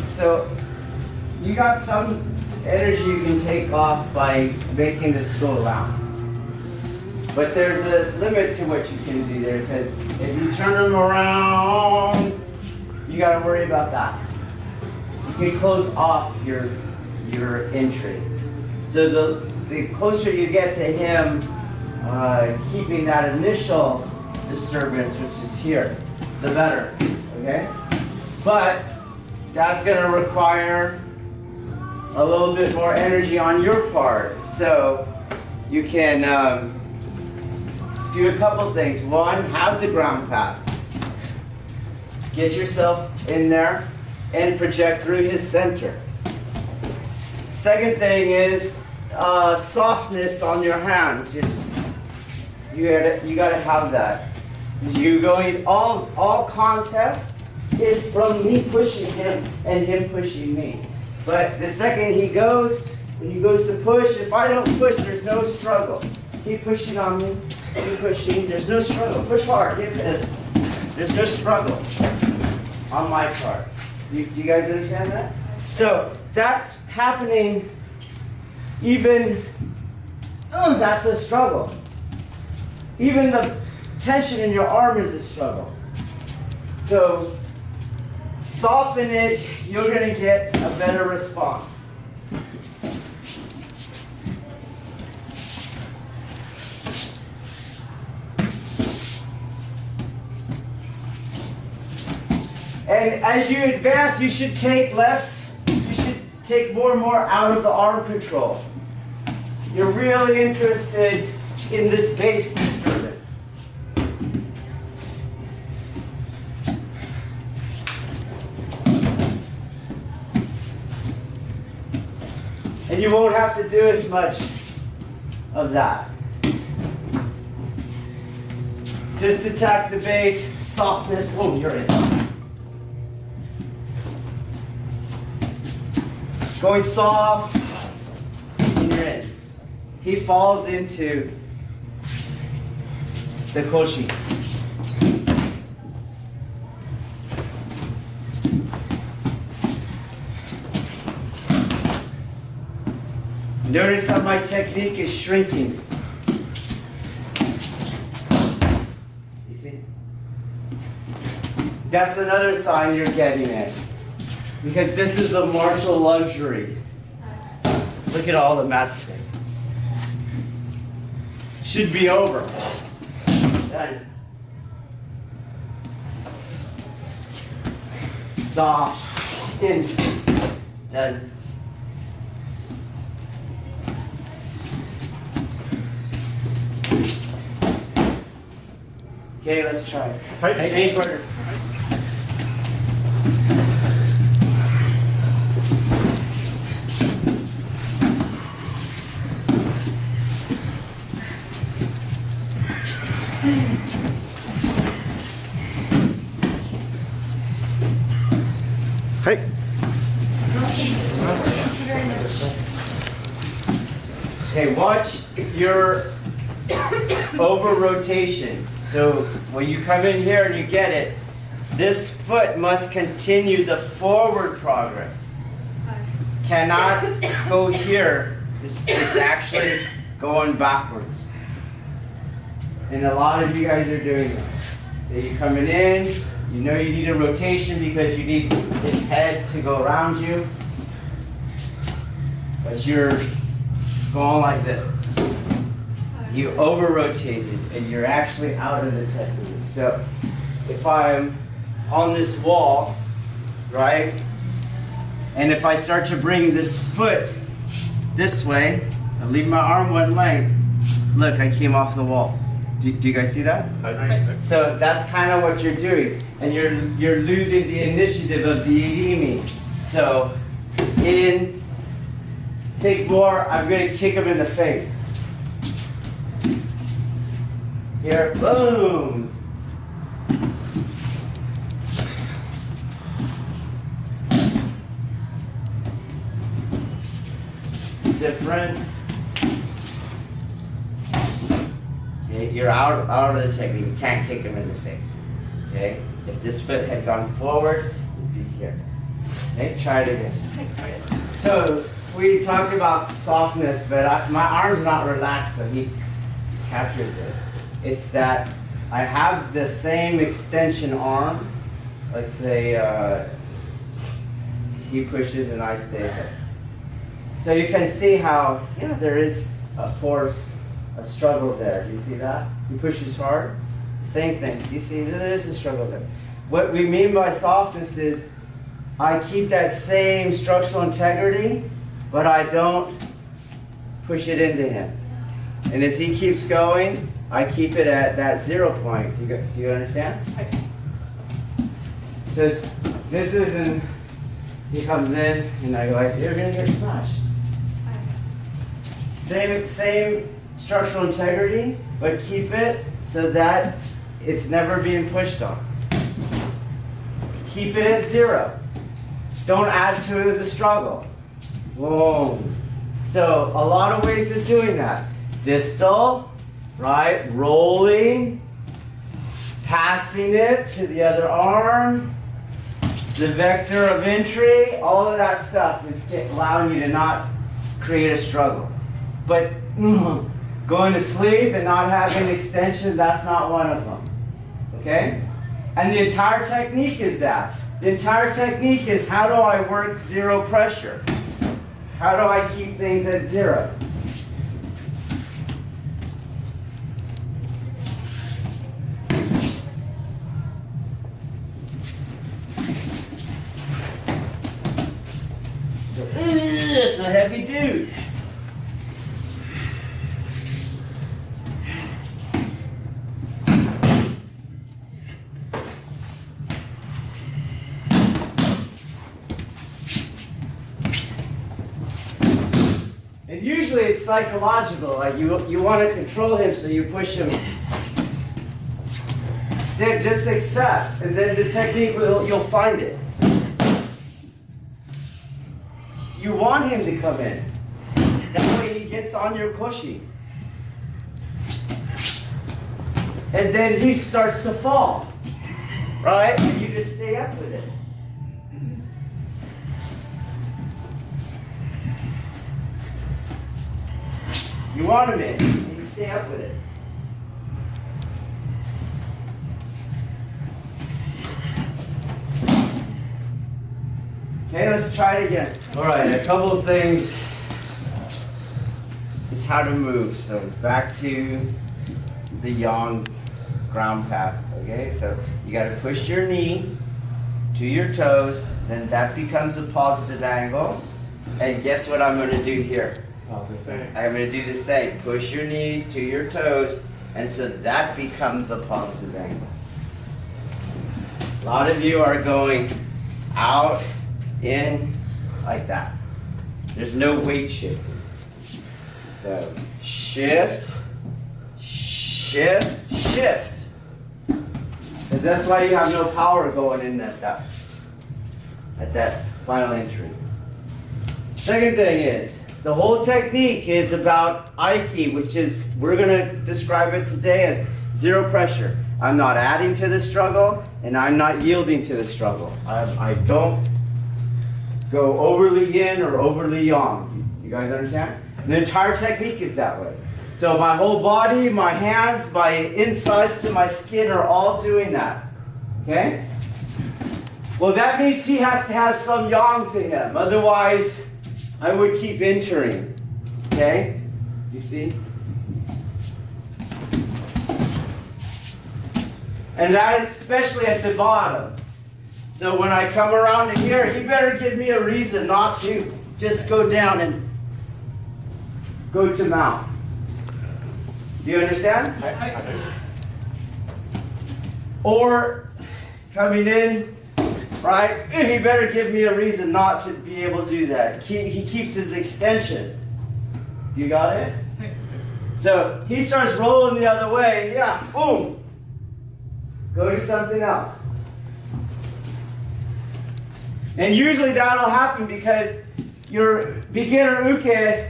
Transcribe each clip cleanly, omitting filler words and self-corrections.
So you got some energy you can take off by making this go around. But there's a limit to what you can do there, because if you turn them around, you got to worry about that. You can close off your entry. So the closer you get to him, keeping that initial disturbance, which is here, the better, okay? But that's going to require a little bit more energy on your part. So you can do a couple things. One, have the ground path. Get yourself in there and project through his center. Second thing is softness on your hands. You gotta have that. You going all contest is from me pushing him and him pushing me. But the second he goes, when he goes to push, if I don't push, there's no struggle. Keep pushing on me, keep pushing, there's no struggle. Push hard, hit this. There's no struggle on my part. Do you guys understand that? So that's happening even, that's a struggle. Even the tension in your arm is a struggle. So soften it, you're going to get a better response. And as you advance, you should take more and more out of the arm control. You're really interested in this base disturbance. And you won't have to do as much of that. Just attack the base, softness, boom, you're in. Going soft, and you're in. He falls into the koshi. Notice how my technique is shrinking. You see? That's another sign you're getting it. Because this is a martial luxury. Look at all the mat space. Should be over. Done. Soft. In. Done. Okay, let's try it. Change partner. Hey. Okay, watch your over rotation. So when you come in here and you get it, this foot must continue the forward progress. Cannot go here. It's actually going backwards. And a lot of you guys are doing that. So you're coming in, you know you need a rotation because you need his head to go around you. But you're going like this. You over-rotated and you're actually out of the technique. So if I'm on this wall, right, and if I start to bring this foot this way, I leave my arm one length, look, I came off the wall. Do you guys see that? Right. So that's kind of what you're doing. And you're losing the initiative of the irimi. So in, think more, I'm going to kick him in the face. Here, boom. Difference. Okay, you're out of the technique. You can't kick him in the face. Okay? If this foot had gone forward, it would be here. Okay, try it again. So we talked about softness, but my arm's not relaxed, so he captures it. It's that I have the same extension arm. Let's say he pushes and I stay there. So you can see how, yeah, there is a force, a struggle there. Do you see that? He pushes hard. Same thing. You see, there is a struggle there. What we mean by softness is I keep that same structural integrity, but I don't push it into him. And as he keeps going, I keep it at that 0 point. Do you understand? So this isn't, he comes in and I go like, you're going to get smashed. Same structural integrity, but keep it so that it's never being pushed on. Keep it at 0. Don't add to the struggle. Whoa. So a lot of ways of doing that. Distal, right? Rolling, passing it to the other arm, the vector of entry, all of that stuff is allowing you to not create a struggle. But going to sleep and not having extension, that's not one of them. Okay? And the entire technique is that. The entire technique is how do I work 0 pressure? How do I keep things at 0? It's a heavy dude. And usually it's psychological, like you want to control him, so you push him. Just accept, and then the technique, you'll find it. You want him to come in. That way he gets on your cushy. And then he starts to fall, right? And you just stay up with it. You want him in, and you stay up with it. Okay, let's try it again. All right, a couple of things is how to move. So back to the yang ground path. Okay, so you got to push your knee to your toes, then that becomes a positive angle. And guess what I'm going to do here? The same. I'm going to do the same. Push your knees to your toes, and so that becomes a positive angle. A lot of you are going out, in, like that. There's no weight shifting. So shift, shift, shift. And that's why you have no power going in at that final entry. Second thing is, the whole technique is about Aiki, which is, we're going to describe it today as 0 pressure. I'm not adding to the struggle, and I'm not yielding to the struggle. I don't go overly yin or overly yang. You guys understand? The entire technique is that way. So my whole body, my hands, my insides to my skin are all doing that. Okay? Well, that means he has to have some yang to him. Otherwise, I would keep entering. Okay? You see? And that especially at the bottom. So when I come around to here, he better give me a reason not to just go down and go to mount. Do you understand? Or coming in, right? He better give me a reason not to be able to do that. He keeps his extension. You got it? So he starts rolling the other way. Yeah, boom. Go to something else. And usually that'll happen because your beginner uke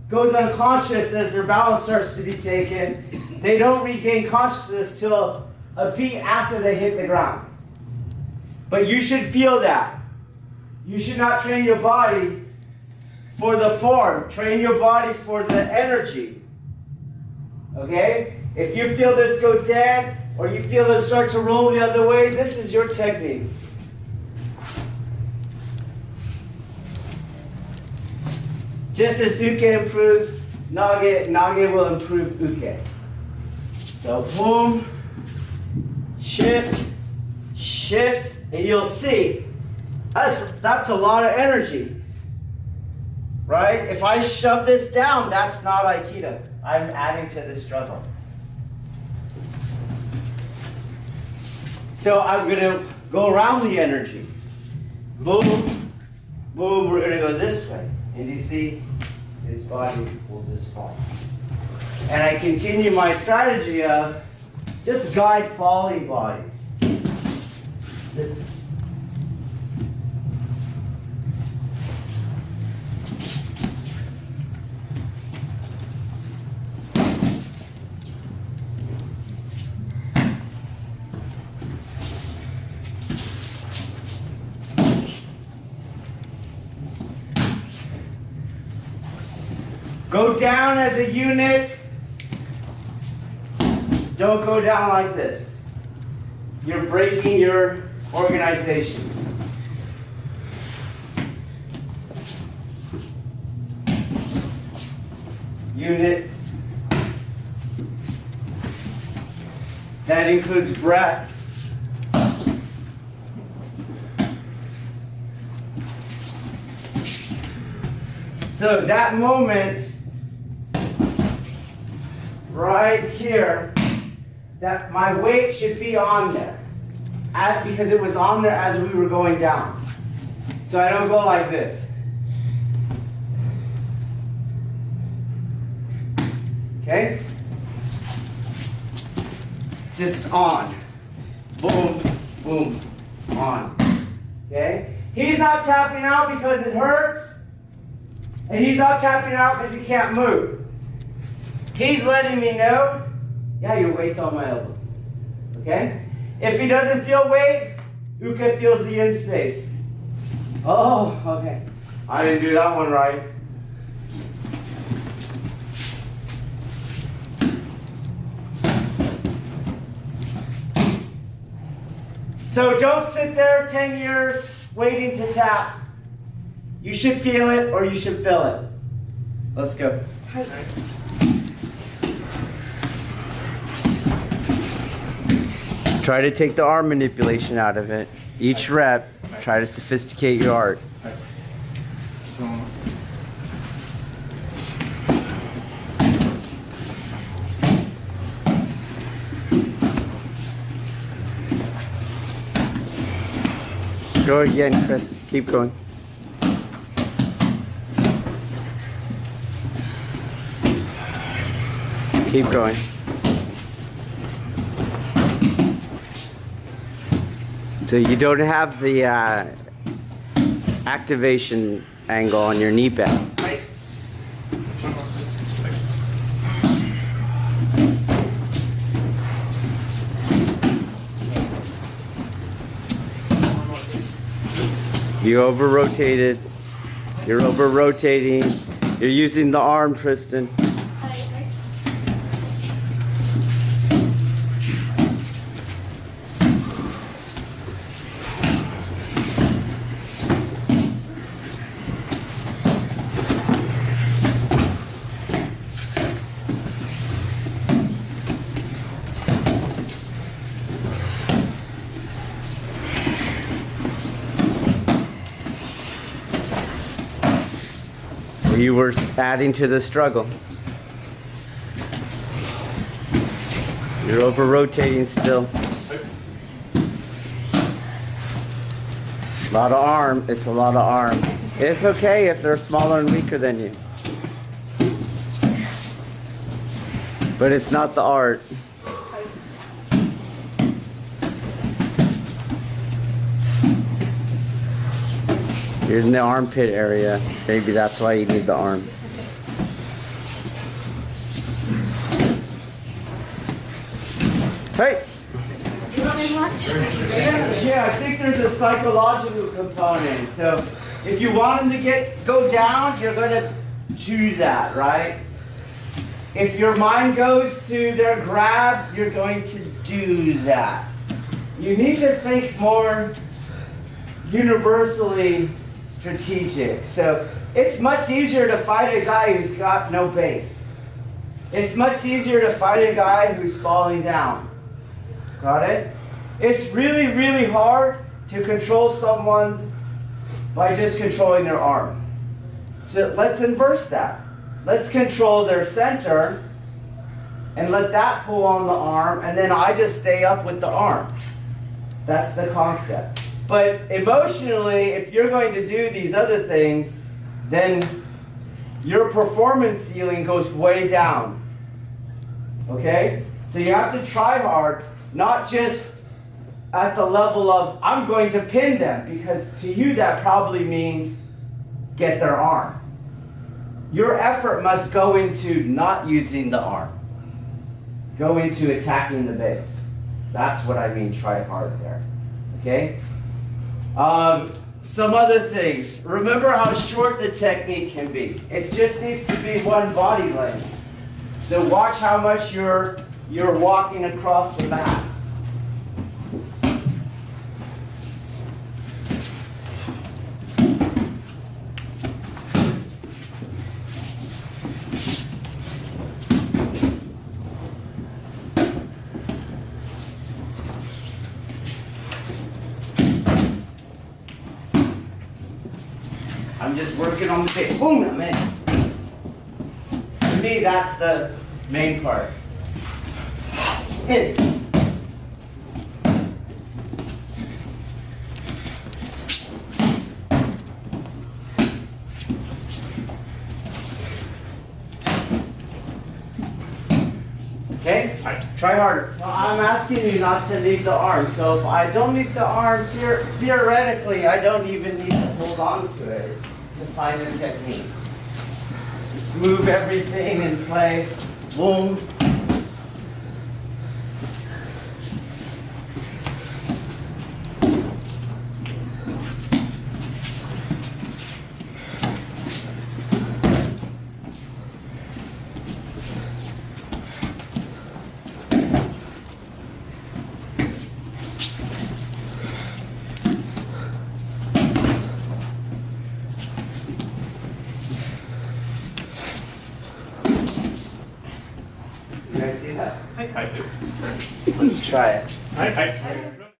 goes unconscious as their balance starts to be taken. They don't regain consciousness till a beat after they hit the ground. But you should feel that. You should not train your body for the form. Train your body for the energy. Okay? If you feel this go dead, or you feel it start to roll the other way, this is your technique. Just as uke improves, nage will improve uke. So boom, shift, shift, and you'll see, that's a lot of energy. Right? If I shove this down, that's not Aikido. I'm adding to the struggle. So I'm going to go around the energy. Boom, boom, we're going to go this way. And you see, his body will just fall. And I continue my strategy of just guide falling bodies. This. Go down as a unit. Don't go down like this. You're breaking your organization. Unit. That includes breath. So that moment right here, that my weight should be on there, because it was on there as we were going down. So I don't go like this. Okay? Just on. Boom, boom, on. Okay? He's not tapping out because it hurts, and he's not tapping out because he can't move. He's letting me know, yeah, your weight's on my elbow. Okay? If he doesn't feel weight, uke feels the in space. Oh, okay. I didn't do that one right. So don't sit there 10 years waiting to tap. You should feel it or you should feel it. Let's go. Try to take the arm manipulation out of it. Each rep, try to sophisticate your art. Go again, Chris. Keep going. Keep going. So you don't have the activation angle on your knee bend. You over-rotated. You're over-rotating. You're using the arm, Tristan. You were adding to the struggle. You're over-rotating still. A lot of arm. It's a lot of arm. It's okay if they're smaller and weaker than you. But it's not the art. You're in the armpit area. Maybe that's why you need the arm. Hey! Yeah, I think there's a psychological component. So if you want them to go down, you're going to do that, right? If your mind goes to their grab, you're going to do that. You need to think more universally strategic. So it's much easier to fight a guy who's got no base. It's much easier to fight a guy who's falling down. Got it? It's really, really hard to control someone's by just controlling their arm. So let's inverse that. Let's control their center and let that pull on the arm, and then I just stay up with the arm. That's the concept. But emotionally, if you're going to do these other things, then your performance ceiling goes way down. Okay? So you have to try hard, not just at the level of, I'm going to pin them, because to you that probably means get their arm. Your effort must go into not using the arm. Go into attacking the base. That's what I mean, try hard there. Okay? Some other things. Remember how short the technique can be. It just needs to be one body length. So watch how much you're walking across the mat. I'm just working on the base. Boom, I'm in. To me, that's the main part. In. Okay? Try harder. Well, I'm asking you not to leave the arm. So if I don't leave the arm, theoretically, I don't even need to hold on to it to find the technique. Just move everything in place. Boom. You guys see that? I do. Let's try it. I